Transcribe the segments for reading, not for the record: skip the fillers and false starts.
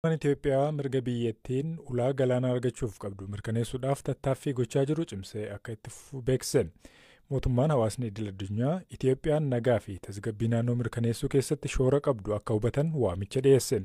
Itoophiyaa mirga biyyattiin ulaa galaanaa argachuuf qabdu mirkaneessuudhaaf tattaaffii gochaa jiru cimsee akka itti fufu beeksise. Mootummaan hawaasni idil-addunyaa Itoophiyaan nagaa fi tasgabbii naannoo mirkaneessuu keessatti shoora qabdu akka hubatan waamicha dhiyeesse.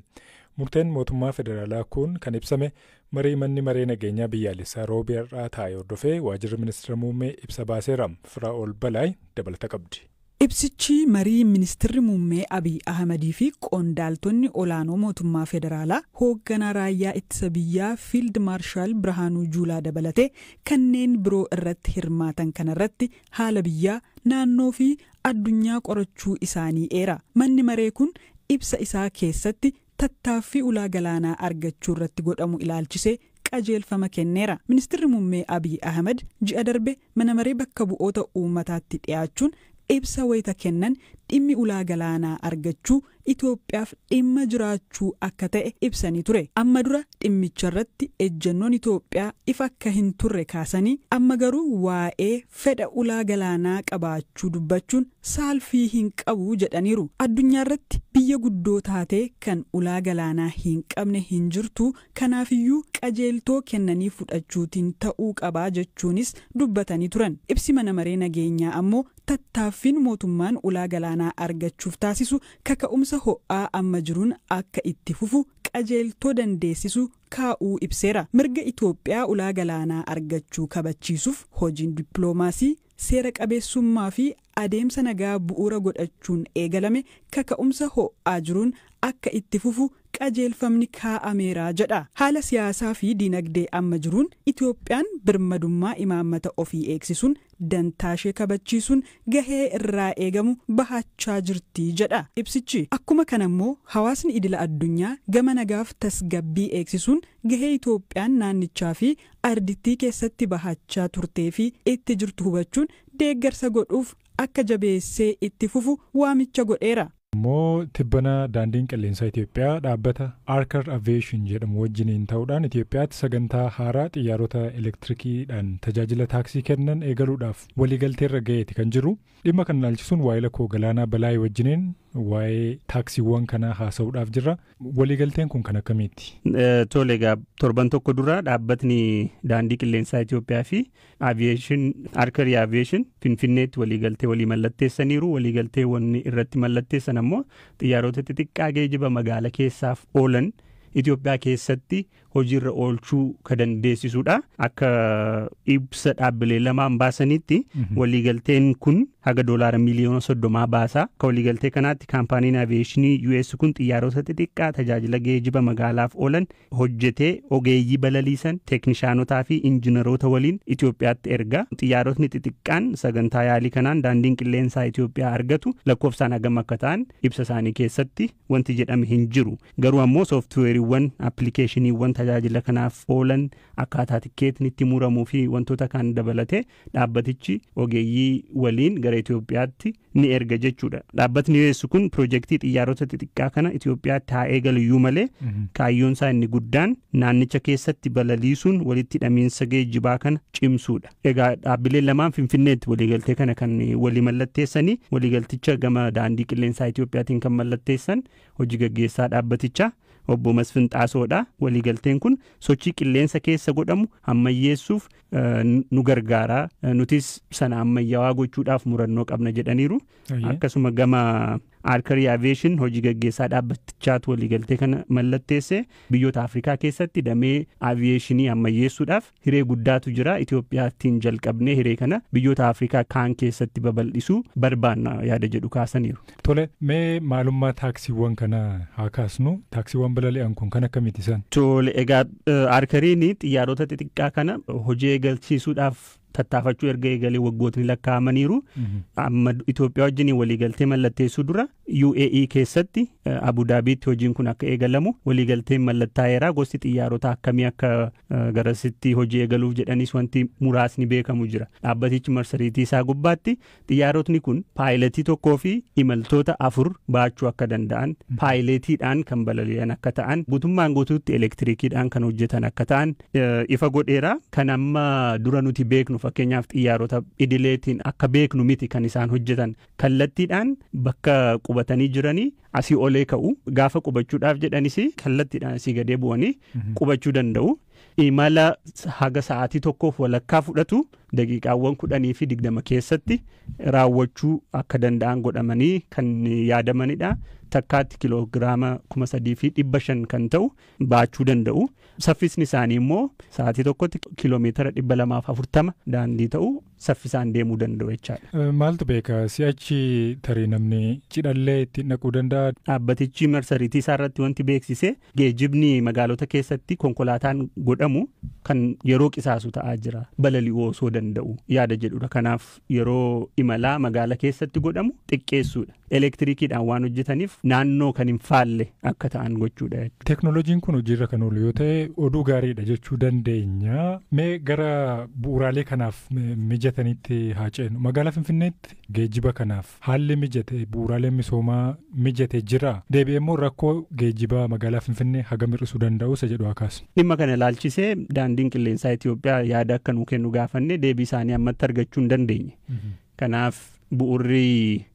Murteen mootummaa federaalaa kun kan ibsame marii manni maree nageenyaa biyyaalessaa roobii har'aa taa'ee hordofee waajjirri ministeera muummee ibsa baaseera. Firaa'ol Balaay dabalata qabdi. Ibsichi marii ministeerri muummee Abiy Ahmedii fi qondaaltonni olaanoo mootummaa federaalaa hoogganaa raayyaa ittisa biyyaa Fiild Maarshaal Birhaanuu Juulaa dabalatee kanneen biroo irratti hirmaatan kanarratti haala biyyaa naannoo fi addunyaa qorachuu isaanii eera. Manni maree kun ibsa isaa keessatti tattaaffii ulaa galaanaa argachuu irratti godhamu ilaalchisee qajeelfama kenneera. Ministeerri muummee Abiy Ahmed ji'a darbe mana maree bakka bu'oota uummataatti dhiyaachuun ibsa wayita kennan dhimmi ulaa galaanaa argachuu Itoophiyaaf dhimma jiraachuu akka ta'e ibsanii ture. Amma dura dhimmicha irratti ejjennoon Itoophiyaa ifa akka hin turre kaasanii amma garuu waa'ee fedha ulaa galaanaa qabaachuu dubbachuun saalfii hin qabu jedhaniiru. Addunyaa irratti biyya guddoo taatee kan ulaa galaanaa hin qabne hin jirtu, kanaafiyyuu qajeeltoo kennanii fudhachuutiin ta'uu qabaa jechuunis dubbatanii turan. Ibsi mana maree nageenyaa ammoo tattaaffiin mootummaan ulaa galaanaa argachuuf taasisu kaka'umsa ho'aa amma jiruun akka itti fufu qajeeltoo dandeessisu kaa'uu ibseera. Mirga Itoophiyaa ulaa galaanaa argachuu kabachiisuuf hojiin dippiloomaasii seera qabeessummaa fi adeemsa nagaa bu'uura godhachuun eegalame kaka'umsa ho'aa jiruun akka itti fufu qajeelfamni kaa'ameera jedha. Haala siyaasaa fi dinagdee amma jiruun Itoophiyaan birmadummaa imaammata ofii eegsisuun dantaashee kabachiisuun gahee irraa eegamu bahachaa jirti jedha ibsichi. Akkuma kanammoo hawaasni idila addunyaa gama nagaaf tasgabbii eegsisuun gahee Itoophiyaan naannichaa fi ardittii keessatti bahachaa turtee fi itti jirtu hubachuun deeggarsa godhuuf akka jabeessee itti fufu waamicha godheera. Immoo tibbana daandiin qilleensaa Itoophiyaa dhaabbata Archer Aviation jedhamu wajjiniin ta'uudhaan Itoophiyaatti sagantaa haaraa xiyyaarota elektirikiidhaan tajaajila taaksii kennan eegaluudhaaf waliigalteerra ga'eeti kan jiru. Dhimma kana ilaalchisuun waa'ee lakkoo galaanaa Balaay wajjiniin waa'ee taaksiiwwan kanaa haasa'uudhaaf jirra. Waliigalteen kun kan akkamiiti? Tole egaa torban tokko dura dhaabbatni daandii qilleensaa Itoophiyaa fi Archer Aviation Finfinneetti waliigaltee walii mallatteessaniiru. Waliigaltee wanni irratti mallatteessan ammoo xiyyaarota xixiqqaa geejjiba magaala keessaaf oolan Itoophiyaa keessatti hojiirra oolchuu ka dandeessisuudha. Akka ibsa dhaabbilee lamaan baasanitti waliigalteen kun haga doolaara miliyoona 30 baasaa. Akka waliigaltee kanaatti kaampaaniin aviyeeshinii US kun xiyyaarota xixiqqaa tajaajila geejjiba magaalaaf oolan hojjetee ogeeyyii balaliisan teeknishaanotaa fi injiinaroota waliin Itoophiyaatti erga. Xiyyaarotni xixiqqaan sagantaa yaalii kanaan daandiin qilleensaa Itoophiyaa argatu lakkoofsaan hagam akka ta'an ibsa isaanii keessatti wanti jedhame hin jiru. Garuu ammoo sooftiweeriiwwan appilikeeshiniiwwan tajaajila kanaaf oolan akkaataa tikkeetni itti muramuu fi wantoota kan dabalate dhaabbatichi ogeeyyii waliin gara Itoophiyaatti ni erga jechuudha. Dhaabbatni US kun piroojeektii xiyyaarota xixiqqaa kana Itoophiyaatti haa eegalu malee kaayyoon isaa inni guddaan naannicha keessatti balaliisuun walitti hidhamiinsa geejjibaa kana cimsuudha. Egaa dhaabbileen lamaan Finfinneetti waliigaltee kana kan walii mallatteessanii waliigalticha gama daandii qilleensaa Itoophiyaatiin kan mallatteessan hojii gaggeessaa dhaabbatichaa Obbo Masfin Xaasoodha. Waliigalteen kun sochii qilleensa keessa godhamu ammayyeessuuf nu gargaara. Nutis sana ammayyaawaa gochuudhaaf murannoo qabna jedhaniiru. Akkasuma gama Archer Aviation hojii gaggeessaa dhaabbatichaatu waliigaltee kana mallatteesse. Biyyoota Afrikaa keessatti damee aviyeeshinii ammayyeessuudhaaf hiree guddaatu jira. Itoophiyaattiin jalqabnee hiree kana biyyoota Afrikaa kaan keessatti babal'isuu barbaanna yaada jedhu kaasaniiru. Tole, mee maalummaa taaksiiwwan kana haa kaasnu. Taaksiiwwan balali'an kun kan akkamiiti isaan? Tole, egaa Archeriin xiyyaarota xixiqqaa kana hojii eegalchiisuudhaaf tattaafachuu erga eegalee waggootni lakkaa'amaniiru. Amma Itoophiyaa wajjin waliigaltee mallatteessuu dura UAE keessatti Abu Dhaabiitti hojiin kun akka eegalamu waliigalteen mallattaa'eera. Gosti xiyyaarota akkamii akka garasitti hojii eegaluuf jedhanis wanti muraasni beekamu jira. Dhaabbatichi marsariitii isaa gubbaatti xiyyaarotni kun paayiletii tokkoo fi imaltoota 4 baachuu akka danda'an, paayiletiidhaan kan balali'an akka ta'an, guutummaan guutuutti elektirikiidhaan kan hojjetan akka ta'an ifa godheera. Kan amma dura nuti beeknu fakkeenyaaf xiyyaarota idileetiin akka beeknu miti kan isaan hojjetan kallattiidhaan bakka qubatanii jiranii asii olee ka'u gaafa qubachuudhaaf jedhanis kallattiidhaan asii gadee bu'anii qubachuu danda'u. Imala haga sa'aatii tokkoof walakkaa fudhatu daqiiqaawwan 10 fi 20 keessatti raawwachuu akka danda'an godhamanii kan yaadamanidha. Takkaatti kiloogiraama 3,500 kan ta'u baachuu danda'u. Saffisni isaanii immoo sa'aatii tokkotti kiiloomeetira 240 daandii ta'u saffisaan deemuu danda'u jechaadha. Maaltu beeka si'achi tarii namni cidhallee ittiin dhaquu danda'a? Dhaabbatichi marsariitii isaa irratti wanti beeksise geejjibni magaalota keessatti konkolaataan godhamu kan yeroo qisaasu ta'aa jira balali'uu osoo danda'u yaada jedhudha. Kanaaf yeroo imalaa magaala keessatti godhamu xiqqeessuudha. Elektirikiidhaan waan hojjetaniif naannoo kan hin faalle akka ta'an gochuudha. Teknooloojiin kun hojiirra kan oolu yoo ta'e oduu gaariidha jechuu dandeenya. Mee gara bu'uuraalee kanaaf mijatanitti haa ceenu. Magaalaa Finfinneetti geejjiba kanaaf haalli mijate bu'uuraaleen misoomaa mijate jira. Deebi'ee immoo rakkoo geejjibaa magaalaa Finfinnee hagam hir'isuu danda'u isa jedhu akaasnu. Dhimma kana ilaalchisee daandiin qilleensaa Itoophiyaa yaada akka nuu kennu gaafanne deebii isaanii ammatti argachuu hin dandeenye. Kanaaf bu'uurri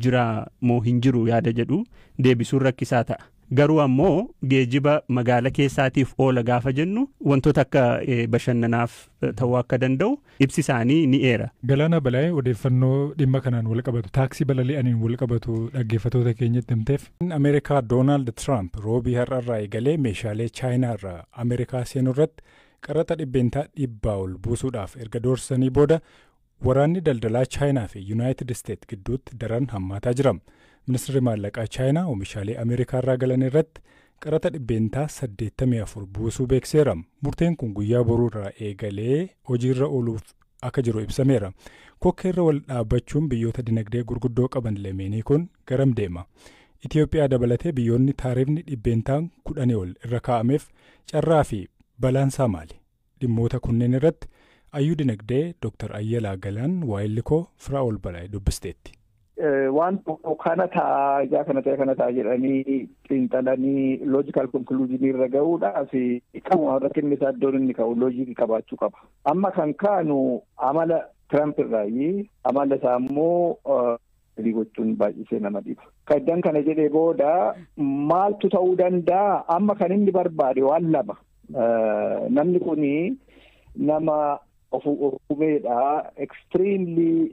jira moo hin jiru yaada jedhu deebisuun rakkisaa ta'a. Garuu ammoo geejjiba magaala keessaatiif oola gaafa jennu wantoota akka bashannanaaf ta'uu akka danda'u ibsi isaanii ni eera. Galaana Balaayee odeeffannoo dhimma kanaan wal qabatu taaksii balali'aniin wal qabatu dhaggeeffatoota keenyatti himteef. Ameerikaa Doonaald Tiraamp roobii har'arraa eegalee meeshaalee chaayinaa irraa Ameerikaa seenuu irratti qaraxa dhibbeentaa 100 ol buusuudhaaf erga doorsanii booda waraanni daldalaa chaayinaa fi yuunaayitid isteet gidduutti daran hammaataa jira. Ministeerri maallaqaa chaayinaa oomishaalee Ameerikaa irraa galan irratti qaraxa dhibbeentaa 84 buusuu beekseera. Murteen kun guyyaa boruu irraa eegalee hojiirra ooluuf akka jiru ibsameera. Kokkeerra wal dhaabbachuun biyyoota dinagdee gurguddoo qaban lameenii kun garam deema. Itoophiyaa dabalatee biyyoonni taarifni dhibbeentaan 10 ol irra kaa'ameef carraa fi balaansaa maali? Dhimmoota kunneen irratti Ayyuu dinagdee Dr. Ayyalaa Galaan Waayillikoo Firaa'ol Balaayee dubbisteetti. Waan tokko kana ta'a jedhanii xiinxalanii loojikaal konkuluuzinii irra gahuudhaaf qaama rakkinni isaa iddoon inni ka'u loojikii qabaachuu qaba. Amma kan kaanu amala Tiraamp irraayi amala isaa immoo gochuun baay'isee nama dhiba. Kan kana jedhee booda maaltu ta'uu danda'a amma kan inni barbaade waan lama. Namni kuni nama ofumeedha extremely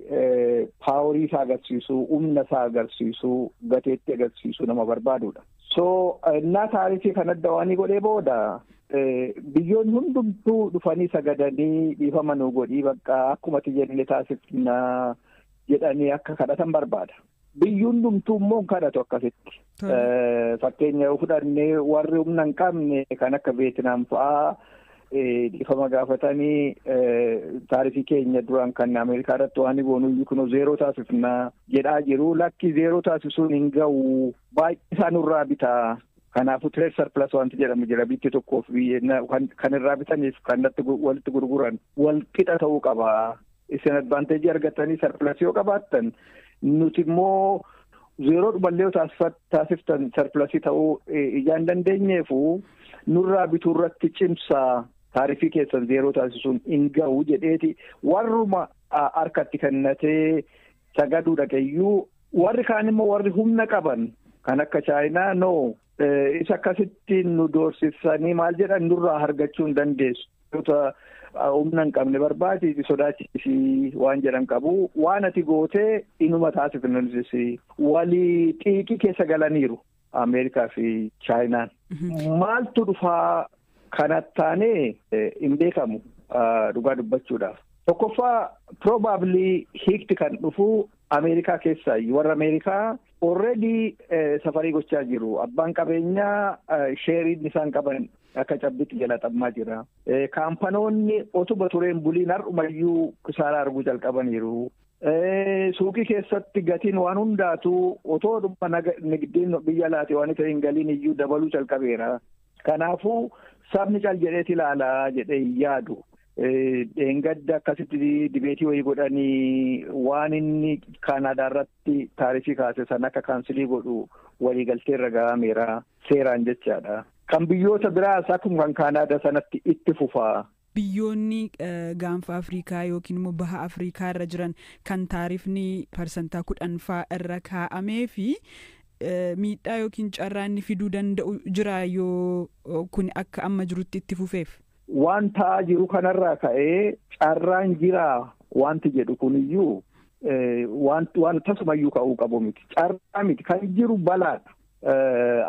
paaworii isaa agarsiisu humna isaa agarsiisu gateetti agarsiisu nama barbaadudha. So innaa taarifii kan adda waanii godhee booda biyyoonni hundumtuu dhufanii sagadanii dhiifama nuu godhii bakka akkuma tiyyannee taasifna jedhanii akka kadhatan barbaada. Biyyi hundumtuu immoo kadhatu akkasitti. Fakkeenya fudhannee warri humna hin qabne kan akka Veetinaam fa'aa dhiifama gaafatanii taarifii keenya duraan kan Ameerikaa irratti waan boonu kun zeeroo taasifna jedhaa jiru. Lakki zeeroo taasisuun hin ga'u baay'ee isaanirraa bitaa. Kanaafuu tireed sarpilas wanti jedhamu jira biyyi tokkoof kan irraa bitaniif kan walitti gurguran wal qixa ta'uu qaba. Isin advaanteejii argatanii sarpilas yoo qabaattan nuti immoo zeeroo dhumallee taasiftan sarpilasii ta'uu ijaan dandeenyeefu nurraa bituu irratti cimsaa. Taarifii keessan zeeroo taasisuun hin ga'u jedheeti warruma harkatti kennatee sagaduu dhaqeeyyuu warri kaan immoo warri humna qaban kan akka chaayinaa isa akkasitti nu doorsisanii maal jedhan nurraa argachuu hin dandeessu. Humna hin qabne barbaachisi sodaachisi waan jedhan qabu waan ati gootee inuma taasifnanisi walii xiiqii keessa galaniiru Ameerikaa fi chaayinaan. Maaltu dhufaa? Kanattaanee hin beekamu dhugaa dubbachuudhaaf. Tokkoffaa probably hiikti kan dhufu Ameerikaa keessaa warra Ameerikaa already safarii gochaa jiru. Abbaan qabeenyaa sheeriin isaan qaban akka cabbitti jala xammaa jira. Kaampanoonni otuma tureen buliin har'umayyuu kisaaraa arguu jalqabaniiru. Suuqii keessatti gatiin waan hundaatu otoo dhuma nagdeen biyya laate waan ta'e hin galiin iyyuu dabaluu jalqabeera. Kanaafuu sabni cal jedheeti ilaalaa jedhee yaadu. Dheengadda akkasitti dibeetii wayii godhanii waan inni Kaanaadaa irratti taarifii kaase san akka kaansilii godhu waliigaltee irra ga'ameera seeraan jechaadha. Kan biyyoota biraas akkuma kan Kaanaadaa sanatti itti fufaa. biyyoonni gaanfa Afrikaa yookiin immoo baha Afrikaa irra jiran kan taarifni parsantaa 10 irra kaa'amee fi miidhaa yookiin carraa inni fiduu danda'u jira yoo kun akka amma jirutti itti fufeef. Wanta jiru kanarraa ka'ee carraan jira wanti jedhu kuniyyuu waan tasumayyuu ka'uu qabu miti. Carraa miti kan jiru balaadha.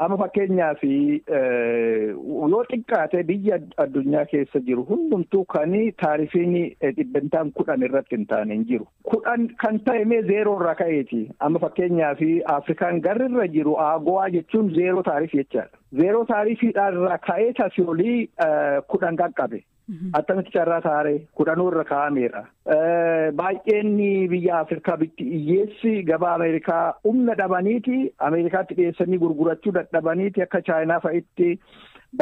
Amma fakkeenyaaf yoo xiqqaate biyya addunyaa keessa jiru hundumtuu kan taarifiin 10% irratti hin taane hin jiru. 10 kan ta'e mee 0 irraa ka'eeti. Amma fakkeenyaaf Afrikaan garrirra jiru AGOA jechuun 0 taarif jechaadha. 0 taarifiidhaan irraa ka'ee tasiolii 10 qaqqabe. Attamitti carraa taaree 10 irra kaa'ameera. Baay'een biyya Afrikaa bitti hiyyeessi gabaa Ameerikaa humna dhabaniiti Ameerikaatti dhiyeessanii gurgurachuu dadhabaniiti akka Chaayinaa fa'itti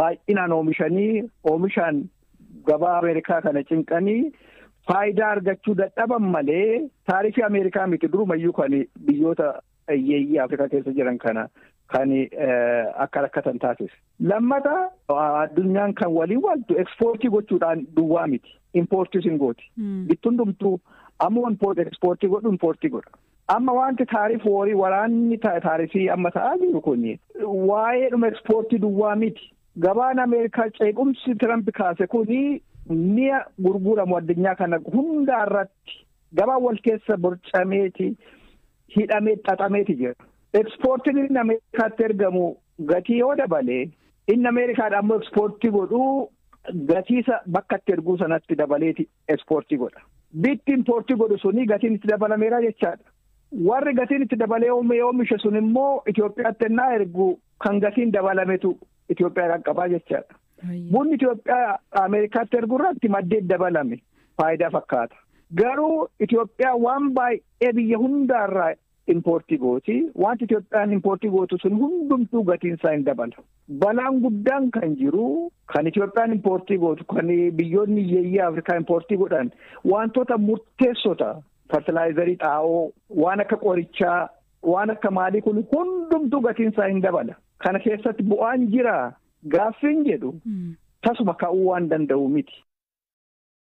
baay'inaan oomishaan gabaa Ameerikaa kana cinqanii faayidaa argachuu dadhaban malee taarifii Ameerikaa miti durumayyuu kan biyyoota hiyyeeyyii Afrikaa keessa jiran kana kan akka rakkatan taasise. Lammata addunyaan kan waliin waltu ekspoortii gochuudhaan duwwaa miti. Impoortii sin gooti. Bittundumtuu amma ekspoortii godhu impoortii godha. Amma wanti taarif horii waraanni taarifii amma ta'aa jiru kun waa'ee dhuma ekspoortii duwwaa miti. Gabaan Ameerikaa ceequmsi Tiramp kaase kuni mi'a gurguramu addunyaa kana hundaa irratti gabaan wal keessa borcameeti hidhamee xaxameeti jira. Ekspoortiin inni Ameerikaatti ergamu gatii yoo dabalee inni Ameerikaadha ammoo ekspoortii godhu gatiisa bakka itti erguu sanatti dabaleeti ekspoortii godha. Bitti impoortii godhu suni gatiin itti dabalameera jechaadha. Warri gatiin itti dabalee oomishe sun immoo Itoophiyaatti ennaa ergu kan gatiin dabalametu Itoophiyaa qaqqabaa jechaadha. Bunni Itoophiyaa Ameerikaatti ergu irratti maddeen dabalame faayidaa fakkaata. Garuu Itoophiyaa waan baay'ee biyya hundaarraa impoortii gooti. Wanti Itoophiyaan impoortii gootu sun hundumtuu gatiin isaa hin dabala. Balaan guddaan kan jiru kan Itoophiyaan impoortii gootu kan biyyoonni hiyyeeyyii Afrikaa impoortii godhan wantoota murteessota fertilaayizarii xaa'oo waan akka qorichaa waan akka maalii kun hundumtuu gatiin isaa hin dabala. Kana keessatti bu'aan jira gaaffiin jedhu tasuma ka'uu waan danda'u miti.